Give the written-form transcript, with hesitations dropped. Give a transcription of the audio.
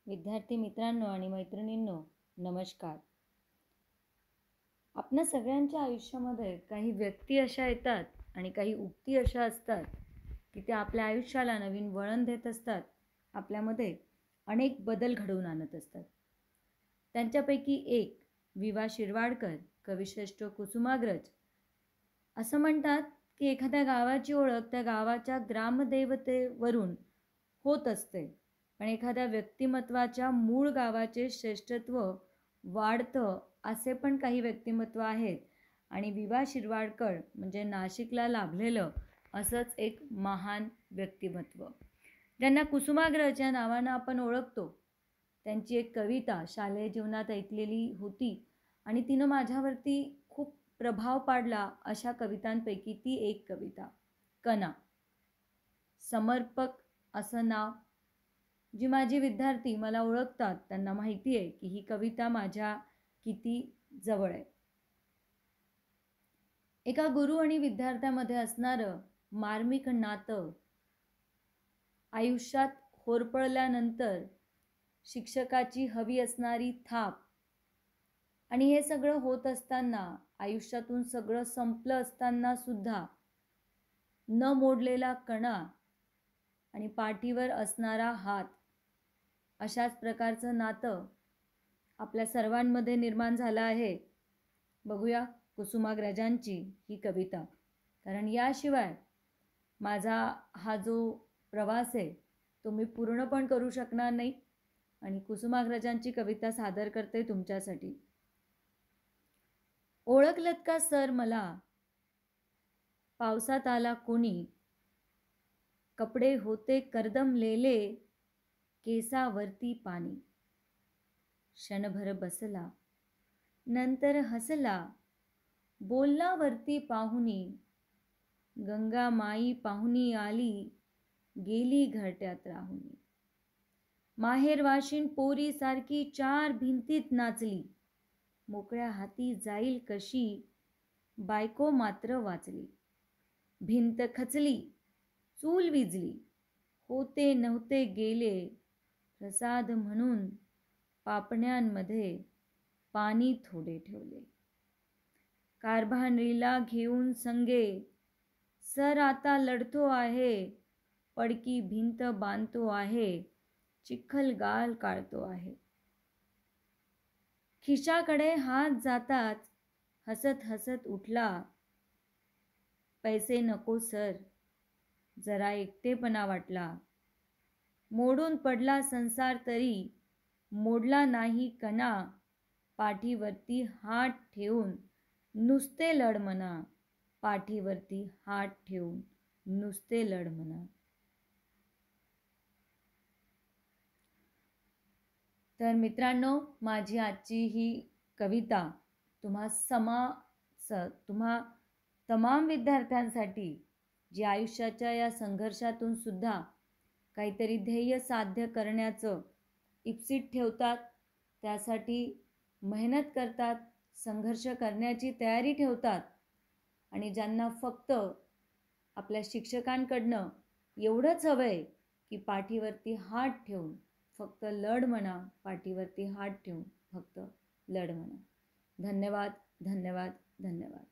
विद्यार्थी मित्रांनो आणि मैत्रिणींनो, नमस्कार. आपल्या सगळ्यांच्या आयुष्यामध्ये काही व्यक्ती अशा येतात आणि काही उक्ती अशा असतात की त्या आपल्या आयुष्याला नवीन वळण देत असतात, आपल्यामध्ये अनेक बदल घडवून आणत असतात. त्यांच्यापैकी एक वि. शिरवाडकर, कविश्रेष्ठ कुसुमाग्रज. असं म्हणतात की एखाद्या गावाची ओळख त्या गावाच्या ग्रामदेवतेवरून होत असते, पण एखाद्या व्यक्तिमत्वाच्या मूळ गावाचे श्रेष्ठत्व वाढतं असे पण काही व्यक्तिमत्व आहेत. आणि वि. शिरवाडकर म्हणजे नाशिकला लाभलेलं असंच एक महान व्यक्तिमत्व, ज्यांना कुसुमाग्रज या नावानं आपण ओळखतो. त्यांची एक कविता शालेय जीवनात ऐकलेली होती आणि तिनं माझ्यावरती खूप प्रभाव पाडला. अशा कवितांपैकी ती एक कविता, कणा. समर्पक असं नाव. जी माझी विद्यार्थी मला ओळखतात त्यांना माहिती आहे की ही कविता माझ्या किती जवळ आहे. एका गुरु आणि विद्यार्थ्यामध्ये असणारं मार्मिक नातं आयुष्यात होरपळल्यानंतर शिक्षकाची हवी असणारी थाप, आणि हे सगळं होत असताना आयुष्यातून सगळं संपलं असताना सुद्धा न मोडलेला कणा आणि पाठीवर असणारा हात, अशाच प्रकारचं नातं आपल्या सर्वांमध्ये निर्माण झालं आहे. बघूया कुसुमाग्रजांची ही कविता, कारण याशिवाय माझा हा जो प्रवास आहे तो मी पूर्ण पण करू शकणार नाही. आणि कुसुमाग्रजांची कविता सादर करते तुमच्यासाठी. ओळखलत का सर मला, पावसात आला कोणी, कपडे होते कर्दमलेले, केसावरती पाणी. क्षणभर बसला, नंतर हसला, बोलला वरती पाहुणी, गंगा माई पाहुणी आली, गेली घरट्यात राहुनी. माहेर वाशिन पोरी सारखी चार भिंतीत नाचली, मोकळ्या हाती जाईल कशी, बायको मात्र वाचली. भिंत खचली, चूल विजली, होते नव्हते गेले, प्रसाद म्हणून पापण्यांमध्ये पाणी थोडे ठेवले. कारभांडीला घेऊन संगे, सर आता लढतो आहे, पडकी भिंत बांधतो आहे, चिखल गाल काढतो आहे. खिशाकडे हात जाताच हसत हसत उठला, पैसे नको सर, जरा एकटेपणा वाटला. मोडून पडला संसार तरी, मोडला नाही कणा, पाठीवरती हात ठेवून नुसते लढ म्हणा, पाठीवरती हात ठेवून नुसते लढ म्हणा. तर मित्रांनो, माझी आजची ही कविता तुम्हा तमाम विद्यार्थ्यांसाठी जी आयुष्याच्या या संघर्षातून सुद्धा काहीतरी ध्येय साध्य करण्याचं इप्सित ठेवतात, त्यासाठी मेहनत करतात, संघर्ष करण्याची तयारी ठेवतात, आणि ज्यांना फक्त आपल्या शिक्षकांकडनं एवढंच हवं आहे की पाठीवरती हात ठेवून फक्त लढ म्हणा, पाठीवरती हात ठेवून फक्त लढ म्हणा. धन्यवाद, धन्यवाद, धन्यवाद.